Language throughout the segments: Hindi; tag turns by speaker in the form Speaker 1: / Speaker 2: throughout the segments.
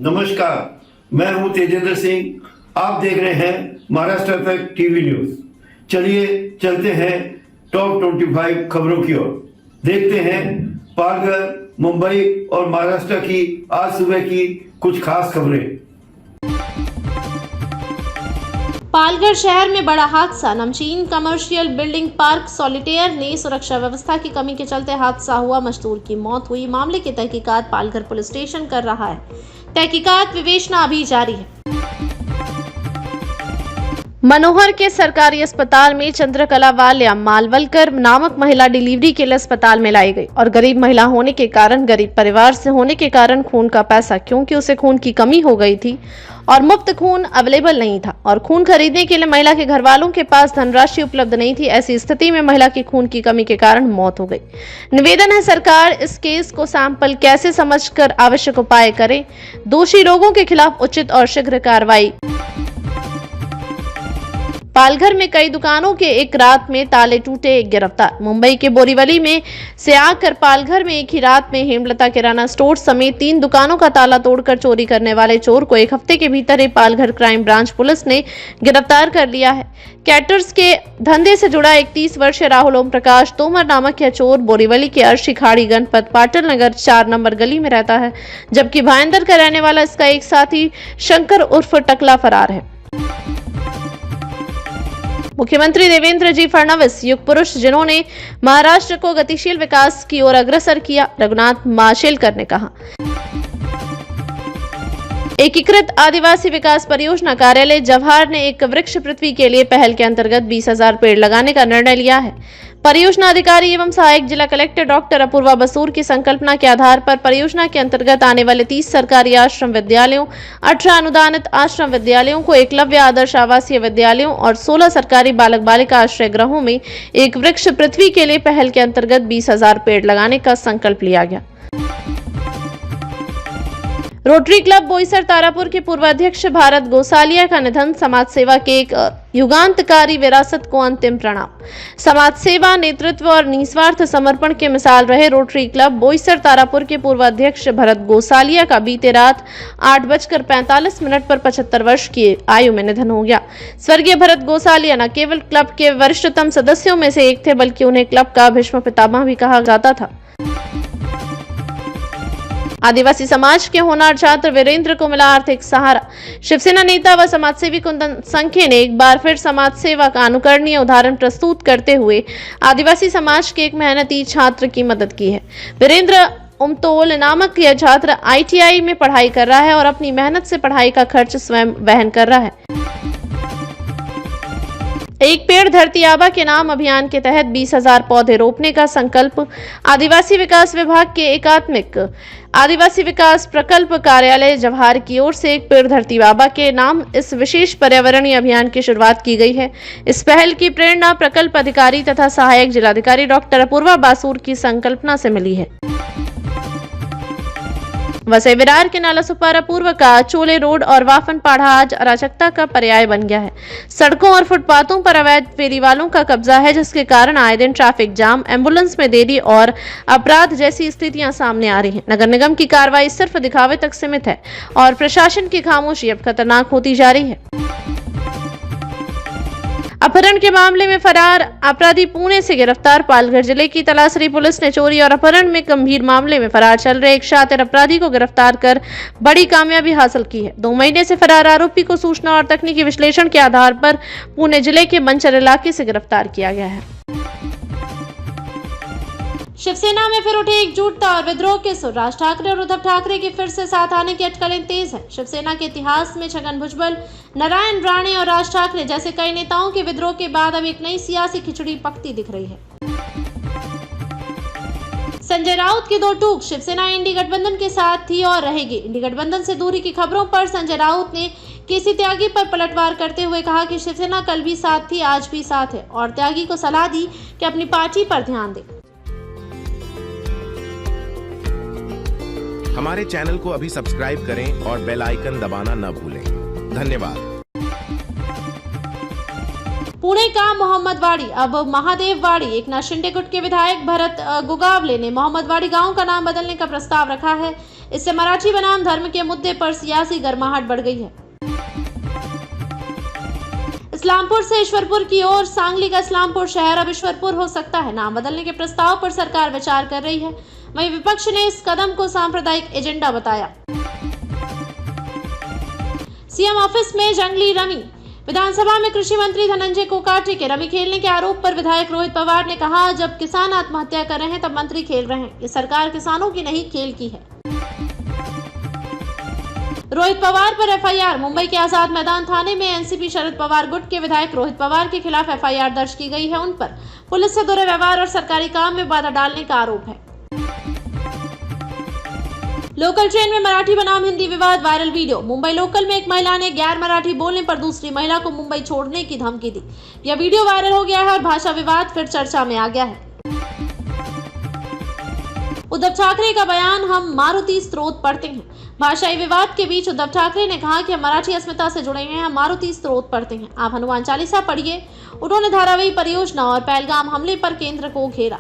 Speaker 1: नमस्कार, मैं हूं तेजेंद्र सिंह। आप देख रहे हैं महाराष्ट्र तक टीवी न्यूज। चलिए चलते हैं टॉप 25 खबरों की ओर। देखते हैं पालघर, मुंबई और महाराष्ट्र की आज सुबह की कुछ खास खबरें।
Speaker 2: पालघर शहर में बड़ा हादसा। नमचीन कमर्शियल बिल्डिंग पार्क सॉलिटेयर ने सुरक्षा व्यवस्था की कमी के चलते हादसा हुआ, मजदूर की मौत हुई। मामले की तहकीकात पालघर पुलिस स्टेशन कर रहा है। तहकीकात विवेचना अभी जारी है। मनोहर के सरकारी अस्पताल में चंद्रकला वाल्या मालवलकर नामक महिला डिलीवरी के लिए अस्पताल में लाई गई और गरीब महिला होने के कारण, गरीब परिवार से होने के कारण खून का पैसा, क्योंकि उसे खून की कमी हो गई थी और मुफ्त खून अवेलेबल नहीं था और खून खरीदने के लिए महिला के घर वालों के पास धनराशि उपलब्ध नहीं थी। ऐसी स्थिति में महिला की खून की कमी के कारण मौत हो गई। निवेदन है सरकार इस केस को सैंपल कैसे समझकर आवश्यक उपाय करे। दोषी लोगों के खिलाफ उचित और शीघ्र कार्रवाई। पालघर में कई दुकानों के एक रात में ताले टूटे, एक गिरफ्तार। मुंबई के बोरीवली में से आकर पालघर में एक ही रात में हेमलता किराना स्टोर समेत 3 दुकानों का ताला तोड़कर चोरी करने वाले चोर को 1 हफ्ते के भीतर ही पालघर क्राइम ब्रांच पुलिस ने गिरफ्तार कर लिया है। कैटर्स के धंधे से जुड़ा 31 वर्षीय राहुल ओम प्रकाश तोमर नामक यह चोर बोरीवली के अर्शी खाड़ी गणपत पाटल नगर 4 नंबर गली में रहता है, जबकि भाईंदर का रहने वाला इसका एक साथी शंकर उर्फ टकला फरार है। मुख्यमंत्री देवेंद्र जी फडणवीस युग पुरुष जिन्होंने महाराष्ट्र को गतिशील विकास की ओर अग्रसर किया, रघुनाथ माशेलकर ने कहा। एकीकृत आदिवासी विकास परियोजना कार्यालय जवाहर ने एक वृक्ष पृथ्वी के लिए पहल के अंतर्गत 20,000 पेड़ लगाने का निर्णय लिया है। परियोजना अधिकारी एवं सहायक जिला कलेक्टर डॉक्टर अपूर्वा बसूर की संकल्पना के आधार पर परियोजना के अंतर्गत आने वाले 30 सरकारी आश्रम विद्यालयों, 18 अनुदानित आश्रम विद्यालयों को एकलव्य आदर्श आवासीय विद्यालयों और 16 सरकारी बालक बालिका आश्रय गृहों में एक वृक्ष पृथ्वी के लिए पहल के अंतर्गत 20,000 पेड़ लगाने का संकल्प लिया गया। रोटरी क्लब बोईसर तारापुर के पूर्व अध्यक्ष भारत गोसालिया का निधन। समाज सेवा के एक युगांतकारी विरासत को अंतिम प्रणाम। समाज सेवा, नेतृत्व और निस्वार्थ समर्पण के मिसाल रहे रोटरी क्लब बोईसर तारापुर के पूर्व अध्यक्ष भरत गोसालिया का बीते रात 8:45 पर 75 वर्ष की आयु में निधन हो गया। स्वर्गीय भरत गोसालिया न केवल क्लब के वरिष्ठतम सदस्यों में से एक थे, बल्कि उन्हें क्लब का भीष्म पितामह भी कहा जाता था। आदिवासी समाज के होनहार छात्र वीरेंद्र को मिला आर्थिक सहारा। शिवसेना नेता व समाजसेवी कुंदन संखे ने एक बार फिर समाज सेवा का अनुकरणीय उदाहरण प्रस्तुत करते हुए आदिवासी समाज के एक मेहनती छात्र की मदद की है। वीरेंद्र उमतोल नामक यह छात्र ITI में पढ़ाई कर रहा है और अपनी मेहनत से पढ़ाई का खर्च स्वयं वहन कर रहा है। एक पेड़ धरती आबा के नाम अभियान के तहत 20,000 पौधे रोपने का संकल्प। आदिवासी विकास विभाग के एकात्मिक आदिवासी विकास प्रकल्प कार्यालय जवाहर की ओर से एक पेड़ धरती आबा के नाम इस विशेष पर्यावरणीय अभियान की शुरुआत की गई है। इस पहल की प्रेरणा प्रकल्प अधिकारी तथा सहायक जिलाधिकारी डॉक्टर अपूर्वा बासूर की संकल्पना से मिली है। वसई विरार के नाला सुपारा पूर्व का चोले रोड और वाफन पाढ़ा आज अराजकता का पर्याय बन गया है। सड़कों और फुटपाथों पर अवैध फेरी वालों का कब्जा है, जिसके कारण आए दिन ट्रैफिक जाम, एम्बुलेंस में देरी और अपराध जैसी स्थितियां सामने आ रही हैं। नगर निगम की कार्रवाई सिर्फ दिखावे तक सीमित है और प्रशासन की खामोशी अब खतरनाक होती जा रही है। अपहरण के मामले में फरार अपराधी पुणे से गिरफ्तार। पालघर जिले की तलासरी पुलिस ने चोरी और अपहरण में गंभीर मामले में फरार चल रहे एक शातिर अपराधी को गिरफ्तार कर बड़ी कामयाबी हासिल की है। 2 महीने से फरार आरोपी को सूचना और तकनीकी विश्लेषण के आधार पर पुणे जिले के मंचर इलाके से गिरफ्तार किया गया है। शिवसेना में फिर उठे एकजुटता और विद्रोह के सुर। राज ठाकरे और उद्धव ठाकरे के फिर से साथ आने की अटकलें तेज है। शिवसेना के इतिहास में छगन भुजबल, नारायण राणे और राज ठाकरे जैसे कई नेताओं के विद्रोह के बाद अब एक नई सियासी खिचड़ी पकती दिख रही है। संजय राउत की 2 टूक। शिवसेना इंडी गठबंधन के साथ थी और रहेगी। इंडी गठबंधन से दूरी की खबरों पर संजय राउत ने केसी त्यागी पर पलटवार करते हुए कहा कि शिवसेना कल भी साथ थी, आज भी साथ है, और त्यागी को सलाह दी कि अपनी पार्टी पर ध्यान दे।
Speaker 3: हमारे चैनल को अभी सब्सक्राइब करें और बेल आइकन दबाना न भूलें। धन्यवाद।
Speaker 2: पुणे का मोहम्मदवाड़ी अब महादेववाड़ी। एकनाथ शिंदे गुट के विधायक भरत गोगावले ने मोहम्मदवाड़ी गांव का नाम बदलने का प्रस्ताव रखा है। इससे मराठी बनाम धर्म के मुद्दे पर सियासी गर्माहट बढ़ गई है। इस्लामपुर से ईश्वरपुर की ओर, सांगली का इस्लामपुर शहर अब ईश्वरपुर हो सकता है। नाम बदलने के प्रस्ताव पर सरकार विचार कर रही है। वहीं विपक्ष ने इस कदम को सांप्रदायिक एजेंडा बताया। सीएम ऑफिस में जंगली रमी। विधानसभा में कृषि मंत्री धनंजय कोकाटे के रमी खेलने के आरोप पर विधायक रोहित पवार ने कहा, जब किसान आत्महत्या कर रहे हैं तब मंत्री खेल रहे हैं। ये सरकार किसानों की नहीं, खेल की है। रोहित पवार पर एफआईआर। मुंबई के आजाद मैदान थाने में एनसीपी शरद पवार गुट के विधायक रोहित पवार के खिलाफ एफआईआर दर्ज की गई है। उन पर पुलिस से दुर्व्यवहार और सरकारी काम में बाधा डालने का आरोप है। लोकल ट्रेन में मराठी बनाम हिंदी विवाद, वायरल वीडियो। मुंबई लोकल में एक महिला ने गैर मराठी बोलने पर दूसरी महिला को मुंबई छोड़ने की धमकी दी। यह वीडियो वायरल हो गया है और भाषा विवाद फिर चर्चा में आ गया है। उद्धव ठाकरे का बयान, हम मारुति स्रोत पढ़ते हैं। भाषाई विवाद के बीच उद्धव ठाकरे ने कहा कि हम मराठी अस्मिता से जुड़े हैं, हम मारुति स्रोत पढ़ते हैं। आप हनुमान चालीसा पढ़िए। उन्होंने धारावी परियोजना और पहलगाम हमले पर केंद्र को घेरा।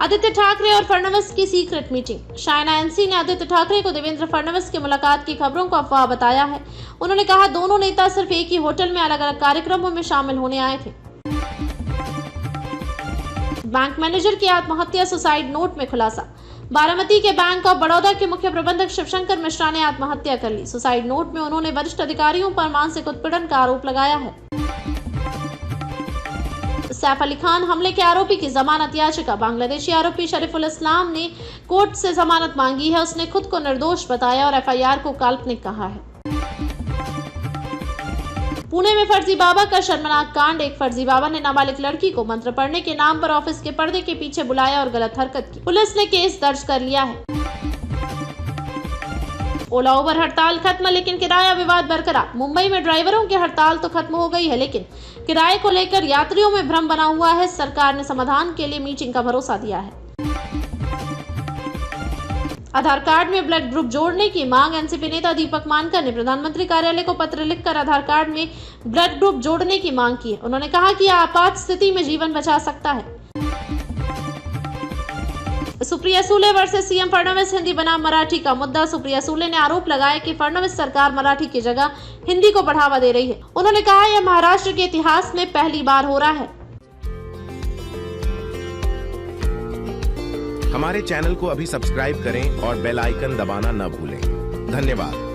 Speaker 2: आदित्य ठाकरे और फडणवीस की सीक्रेट मीटिंग। शायना एनसी ने आदित्य ठाकरे को देवेंद्र फडणवीस की मुलाकात की खबरों को अफवाह बताया है। उन्होंने कहा, दोनों नेता सिर्फ एक ही होटल में अलग अलग कार्यक्रमों में शामिल होने आए थे। बैंक मैनेजर की आत्महत्या, सुसाइड नोट में खुलासा। बारामती के बैंक ऑफ बड़ौदा के मुख्य प्रबंधक शिवशंकर मिश्रा ने आत्महत्या कर ली। सुसाइड नोट में उन्होंने वरिष्ठ अधिकारियों पर मानसिक उत्पीड़न का आरोप लगाया है। सैफ अली खान हमले के आरोपी की जमानत याचिका। बांग्लादेशी आरोपी शरीफुल इस्लाम ने कोर्ट से जमानत मांगी है। उसने खुद को निर्दोष बताया और एफआईआर को काल्पनिक कहा है। पुणे में फर्जी बाबा का शर्मनाक कांड। एक फर्जी बाबा ने नाबालिग लड़की को मंत्र पढ़ने के नाम पर ऑफिस के पर्दे के पीछे बुलाया और गलत हरकत की। पुलिस ने केस दर्ज कर लिया है। ओला उबर हड़ताल खत्म, लेकिन किराया विवाद बरकरार। मुंबई में ड्राइवरों की हड़ताल तो खत्म हो गई है, लेकिन किराए को लेकर यात्रियों में भ्रम बना हुआ है। सरकार ने समाधान के लिए मीटिंग का भरोसा दिया है। आधार कार्ड में ब्लड ग्रुप जोड़ने की मांग। एनसीपी नेता दीपक मानकर ने प्रधानमंत्री कार्यालय को पत्र लिखकर आधार कार्ड में ब्लड ग्रुप जोड़ने की मांग की है। उन्होंने कहा कि यह आपात स्थिति में जीवन बचा सकता है। सुप्रिया सुले वर्सेस सीएम फडणवीस, हिंदी बनाम मराठी का मुद्दा। सुप्रिया सुले ने आरोप लगाया कि फडणवीस सरकार मराठी की जगह हिंदी को बढ़ावा दे रही है। उन्होंने कहा, यह महाराष्ट्र के इतिहास में पहली बार हो रहा है।
Speaker 3: हमारे चैनल को अभी सब्सक्राइब करें और बेल आइकन दबाना न भूलें। धन्यवाद।